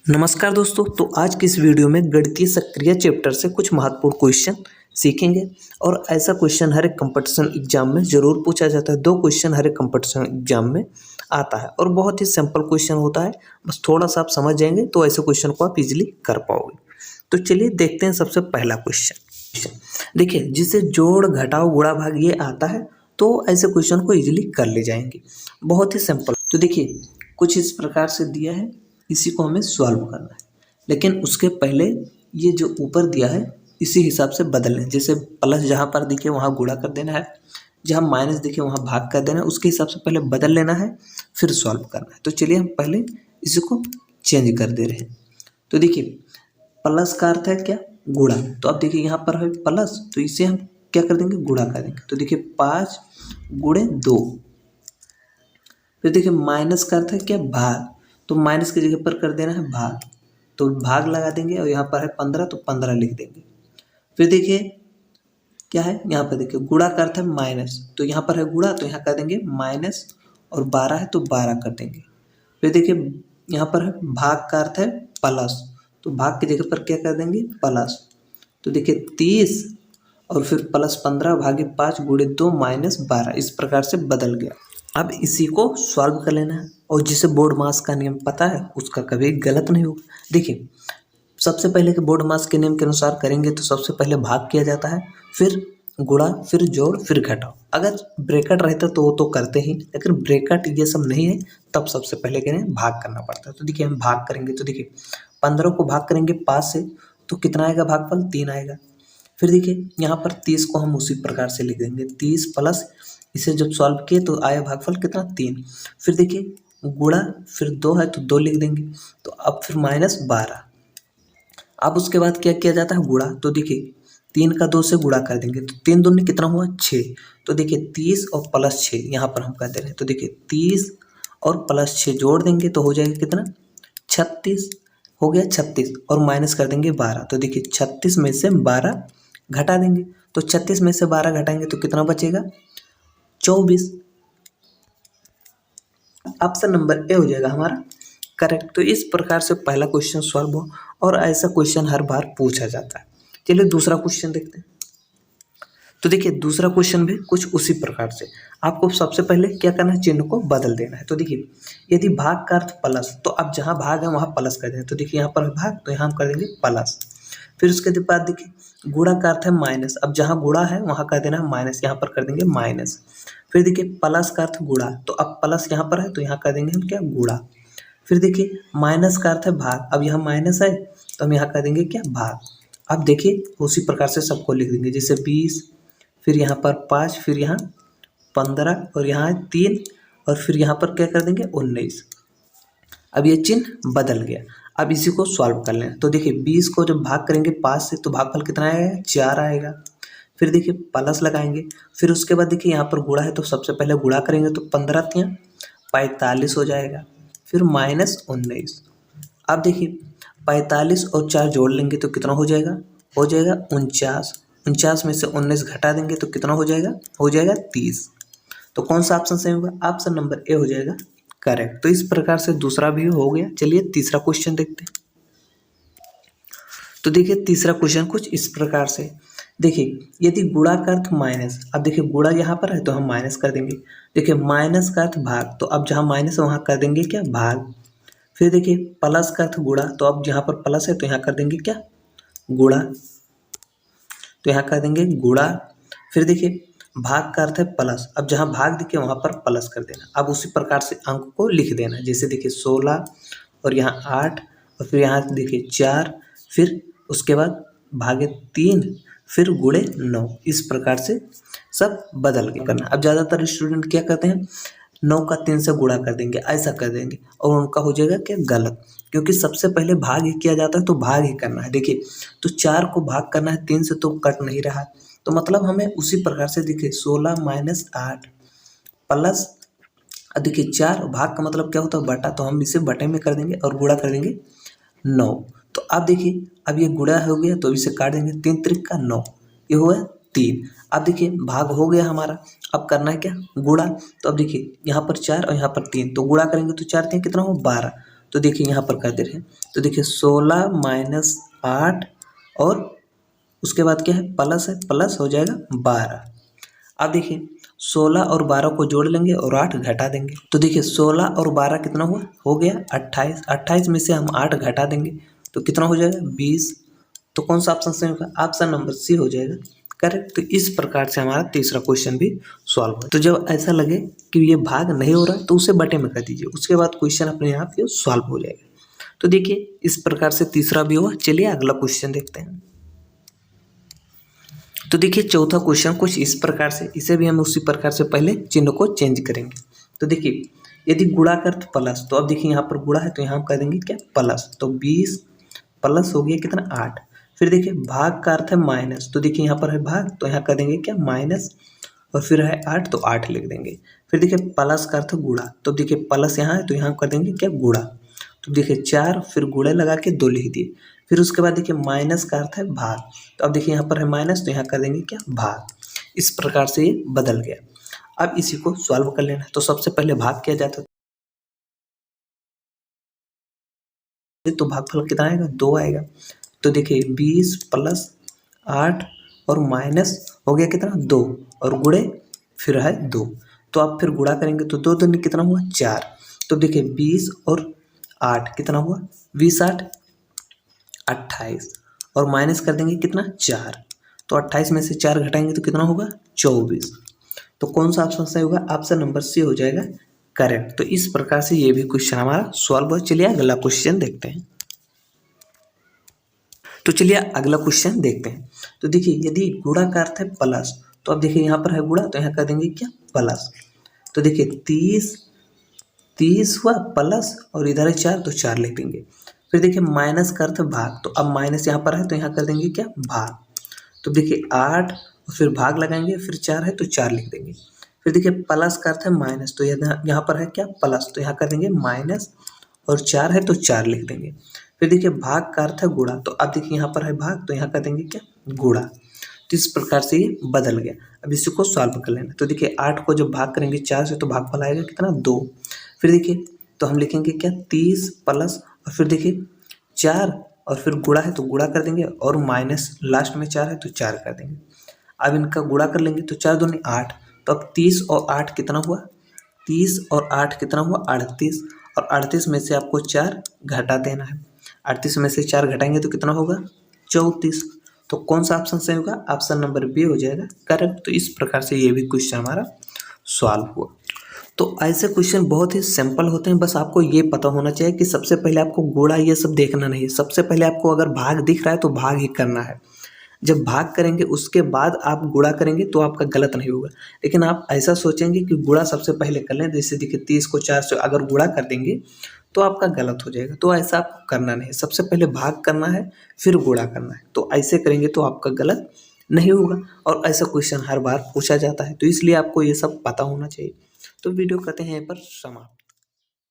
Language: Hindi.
नमस्कार दोस्तों। तो आज की इस वीडियो में गणितीय सक्रिय चैप्टर से कुछ महत्वपूर्ण क्वेश्चन सीखेंगे। और ऐसा क्वेश्चन हर एक कंपटीशन एग्जाम में जरूर पूछा जाता है। 2 क्वेश्चन हर एक कंपटीशन एग्जाम में आता है और बहुत ही सिंपल क्वेश्चन होता है। बस थोड़ा सा आप समझ जाएंगे तो ऐसे क्वेश्चन को आप इजीली कर पाओगे। तो चलिए देखते हैं सबसे पहला क्वेश्चन। देखिए, जिसे जोड़ घटाओ गुणा भाग ये आता है तो ऐसे क्वेश्चन को इजीली कर ले जाएंगे। बहुत ही सिंपल। तो देखिए, कुछ इस प्रकार से दिया है, इसी को हमें सॉल्व करना है। लेकिन उसके पहले ये जो ऊपर दिया है इसी हिसाब से बदलना है। जैसे प्लस जहाँ पर दिखे वहाँ गुणा कर देना है, जहाँ माइनस दिखे वहाँ भाग कर देना है। उसके हिसाब से पहले बदल लेना है, फिर सॉल्व करना है। तो चलिए हम पहले इसी को चेंज कर दे रहे हैं। तो देखिए, प्लस का अर्थ है क्या? गुणा। तो अब देखिए यहाँ पर है प्लस, तो इसे हम क्या कर देंगे? गुणा कर देंगे। तो देखिए 5 गुणे 2। फिर देखिए माइनस का अर्थ है क्या? भाग। तो माइनस की जगह पर कर देना है भाग, तो भाग लगा देंगे। और यहाँ पर है 15, तो 15 लिख देंगे। फिर देखिए क्या है, यहाँ पर देखिए गुणा का अर्थ है माइनस, तो यहाँ पर है गुणा, तो यहाँ कर देंगे माइनस। और 12 है तो 12 कर देंगे। फिर देखिए यहाँ पर है भाग का अर्थ है प्लस, तो भाग की जगह पर क्या कर देंगे? प्लस। तो देखिए 30 और फिर प्लस 15 भागे 5 गुणे 2 माइनस 12। इस प्रकार से बदल गया। अब इसी को सॉल्व कर लेना है। और जिसे बोर्ड मास का नियम पता है उसका कभी गलत नहीं होगा। देखिए, सबसे पहले के बोर्ड मास के नियम के अनुसार करेंगे तो सबसे पहले भाग किया जाता है, फिर गुणा, फिर जोड़, फिर घटाओ। अगर ब्रैकेट रहता तो वो तो करते ही, लेकिन ब्रैकेट ये सब नहीं है, तब सबसे पहले करें भाग करना पड़ता है। तो देखिए हम भाग करेंगे, तो देखिए 15 को भाग करेंगे 5 से, तो कितना आएगा? भागफल 3 आएगा। फिर देखिए यहाँ पर 30 को हम उसी प्रकार से लिख देंगे, 30 प्लस, इसे जब सॉल्व किए तो आया भागफल कितना? 3। फिर देखिए गुणा, फिर 2 है तो 2 लिख देंगे। तो अब फिर माइनस 12। अब उसके बाद क्या किया जाता है? गुणा। तो देखिए 3 का 2 से गुणा कर देंगे, तो 3 दूनी कितना हुआ? 6। तो देखिए 30 और प्लस 6 यहाँ पर हम कर दे रहे हैं। तो देखिए 30 और प्लस 6 जोड़ देंगे तो हो जाएगा कितना? 36 हो गया। 36 और माइनस कर देंगे 12। तो देखिए 36 में से 12 घटा देंगे, तो 36 में से 12 घटाएंगे तो कितना बचेगा? 24। ऑप्शन नंबर ए हो जाएगा हमारा करेक्ट। तो इस प्रकार से पहला क्वेश्चन सॉल्व हो, और ऐसा क्वेश्चन हर बार पूछा जाता है। चलिए दूसरा क्वेश्चन देखते हैं। तो देखिए दूसरा क्वेश्चन भी कुछ उसी प्रकार से। आपको सबसे पहले क्या करना है? चिन्ह को बदल देना है। तो देखिए यदि भाग का अर्थ प्लस, तो अब जहाँ भाग है वहाँ प्लस कर दें। तो देखिए यहाँ पर है भाग, तो यहाँ हम कर देंगे प्लस। फिर उसके बाद देखिए गुणा का अर्थ है माइनस, अब जहाँ गुणा है वहाँ कर देना है माइनस, यहाँ पर कर देंगे माइनस। फिर देखिए प्लस का अर्थ गुणा, तो अब प्लस यहाँ पर है तो यहाँ कर देंगे हम क्या? गुणा। फिर देखिए माइनस का अर्थ है भाग, अब यहाँ माइनस है तो हम यहाँ कर देंगे क्या? भाग। अब देखिए उसी प्रकार से सबको लिख देंगे, जैसे 20, फिर यहाँ पर 5, फिर यहाँ 15 और यहाँ 3, और फिर यहाँ पर क्या कर देंगे? 19। अब ये चिन्ह बदल गया। अब इसी को सॉल्व कर लें। तो देखिए 20 को जब भाग करेंगे 5 से तो भागफल कितना आएगा? 4 आएगा। फिर देखिए प्लस लगाएंगे, फिर उसके बाद देखिए यहाँ पर गुणा है तो सबसे पहले गुणा करेंगे, तो 15 तियाँ 45 हो जाएगा। फिर माइनस 19। अब देखिए 45 और 4 जोड़ लेंगे तो कितना हो जाएगा? हो जाएगा 49। 49 में से 19 घटा देंगे तो कितना हो जाएगा? हो जाएगा 30। तो कौन सा ऑप्शन सही होगा? ऑप्शन नंबर ए हो जाएगा करेक्ट। तो इस प्रकार से दूसरा भी हो गया। चलिए तीसरा क्वेश्चन देखते हैं। तो देखिए तीसरा क्वेश्चन कुछ इस प्रकार से। देखिए यदि गुणा का अर्थ माइनस, अब देखिए गुणा यहाँ पर है तो हम माइनस कर देंगे। देखिए माइनस का अर्थ भाग, तो अब जहाँ माइनस है वहाँ कर देंगे क्या? भाग। फिर देखिए प्लस का अर्थ गुणा, तो अब जहाँ पर प्लस है तो यहाँ कर देंगे क्या? गुणा। तो यहाँ कर देंगे गुणा। फिर देखिए भाग का अर्थ है प्लस, अब जहाँ भाग दिखे वहाँ पर प्लस कर देना। अब उसी प्रकार से अंक को लिख देना, जैसे देखिए 16 और यहाँ 8 और फिर यहाँ देखिए 4, फिर उसके बाद भागे 3, फिर गुणे 9। इस प्रकार से सब बदल के करना। अब ज़्यादातर स्टूडेंट क्या करते हैं? 9 का 3 से गुणा कर देंगे, ऐसा कर देंगे, और उनका हो जाएगा क्या? गलत। क्योंकि सबसे पहले भाग ही किया जाता है तो भाग ही करना है। देखिए तो 4 को भाग करना है 3 से, तो कट नहीं रहा, तो मतलब हमें उसी प्रकार से देखिए 16 माइनस 8 प्लस, देखिए 4 भाग का मतलब क्या होता है? बटा, तो हम इसे बटे में कर देंगे और गुणा कर देंगे 9। तो अब देखिए अब ये गुणा हो गया तो इसे काट देंगे, 3 त्रिक का 9, ये हुआ 3। अब देखिए भाग हो गया हमारा, अब करना है क्या? गुणा। तो अब देखिए यहाँ पर 4 और यहाँ पर 3, तो गुणा करेंगे तो 4 3 कितना हो? 12। तो देखिए यहाँ पर कर दे रहे हैं, तो देखिए 16 माइनस 8 और उसके बाद क्या है, प्लस है, प्लस हो जाएगा 12। अब देखिए 16 और 12 को जोड़ लेंगे और 8 घटा देंगे, तो देखिए 16 और 12 कितना हुआ, हो गया 28। 28 में से हम 8 घटा देंगे तो कितना हो जाएगा, 20। तो कौन सा ऑप्शन सही होगा, ऑप्शन नंबर सी हो जाएगा करेक्ट। तो इस प्रकार से हमारा तीसरा क्वेश्चन भी सॉल्व हो। तो जब ऐसा लगे कि ये भाग नहीं हो रहा तो उसे बटे में कर दीजिए, उसके बाद क्वेश्चन अपने आप ये सॉल्व हो जाएगा। तो देखिए इस प्रकार से तीसरा भी हुआ। चलिए अगला क्वेश्चन देखते हैं। तो देखिए चौथा क्वेश्चन कुछ इस प्रकार से, इसे भी हम उसी प्रकार से पहले चिन्ह को चेंज करेंगे। तो देखिए यदि गुणा का अर्थ प्लस, तो अब देखिए यहाँ पर गुणा है तो यहाँ कर देंगे क्या, प्लस। तो 20 प्लस हो गया कितना, 8। फिर देखिए भाग का अर्थ है माइनस, तो देखिए यहाँ पर है भाग, तो यहाँ कर देंगे क्या, माइनस, और फिर है 8 तो 8 लिख देंगे। फिर देखिए प्लस का अर्थ गुणा, तो देखिए प्लस यहाँ है तो यहाँ कर देंगे क्या, गुणा। तो देखिए 4, फिर गुणे लगा के 2 लिख दिए। फिर उसके बाद देखिए माइनस का अर्थ है भाग, तो अब देखिए यहाँ पर है माइनस तो यहाँ कर देंगे क्या, भाग। इस प्रकार से ये बदल गया। अब इसी को सॉल्व कर लेना है। तो सबसे पहले भाग किया जाता है, तो भागफल कितना आएगा, 2 आएगा। तो देखिए 20 प्लस 8 और माइनस हो गया कितना, 2, और गुणे फिर है 2। तो आप फिर गुणा करेंगे तो 2 दूनी कितना हुआ, 4। तो देखिए 20 और 8 कितना हुआ, 20 8 28, और माइनस कर देंगे कितना, 4। तो 28 में से 4 घटाएंगे तो कितना होगा, 24। तो कौन सा ऑप्शन सही होगा, ऑप्शन नंबर सी हो जाएगा करेक्ट। तो इस प्रकार से ये भी क्वेश्चन हमारा सॉल्व हो। चलिए अगला क्वेश्चन देखते हैं। तो चलिए अगला क्वेश्चन देखते हैं। तो देखिए यदि गुणा का अर्थ है प्लस, तो अब देखिए यहाँ पर है गुणा तो यहाँ कर देंगे क्या, प्लस। तो देखिए 30 हुआ प्लस, और इधर है 4 तो 4 लिख देंगे। फिर देखिए माइनस का अर्थ भाग, तो अब माइनस यहाँ पर है तो यहाँ कर देंगे क्या, भाग। तो देखिए 8 और फिर भाग लगाएंगे, फिर 4 है तो 4 लिख देंगे। फिर देखिए प्लस का अर्थ है माइनस, तो यहाँ पर है क्या, प्लस, तो यहाँ कर देंगे माइनस, और 4 है तो 4 लिख देंगे। फिर देखिए भाग का अर्थ है गुणा, तो अब देखिए यहाँ पर है भाग तो यहाँ कर देंगे क्या, गुणा। तो इस प्रकार से ये बदल गया। अब इसी को सॉल्व कर लेना। तो देखिए 8 को जब भाग करेंगे 4 से तो भागफल आएगा कितना, 2। फिर देखिए तो हम लिखेंगे क्या, 30 प्लस, और फिर देखिए 4, और फिर गुणा है तो गुणा कर देंगे, और माइनस लास्ट में 4 है तो 4 कर देंगे। अब इनका गुणा कर लेंगे तो 4 दूनी 8, तो अब 30 और 8 कितना हुआ, 30 और 8 कितना हुआ, 38, और 38 में से आपको 4 घटा देना है। 38 में से 4 घटाएंगे तो कितना होगा, 34। तो कौन सा ऑप्शन सही होगा, ऑप्शन नंबर बी हो जाएगा करेक्ट। तो इस प्रकार से ये भी क्वेश्चन हमारा सॉल्व हुआ। तो ऐसे क्वेश्चन बहुत ही सिंपल होते हैं, बस आपको ये पता होना चाहिए कि सबसे पहले आपको गुणा ये सब देखना नहीं है। सबसे पहले आपको अगर भाग दिख रहा है तो भाग ही करना है। जब भाग करेंगे उसके बाद आप गुणा करेंगे तो आपका गलत नहीं होगा। लेकिन आप ऐसा सोचेंगे कि गुणा सबसे पहले कर लें, जैसे देखिए 30 को 4 से अगर गुणा कर देंगे तो आपका गलत हो जाएगा। तो ऐसा आपको करना नहीं है, सबसे पहले भाग करना है फिर गुणा करना है। तो ऐसे करेंगे तो आपका गलत नहीं होगा। और ऐसा क्वेश्चन हर बार पूछा जाता है, तो इसलिए आपको ये सब पता होना चाहिए। तो वीडियो करते हैं यहाँ पर समाप्त।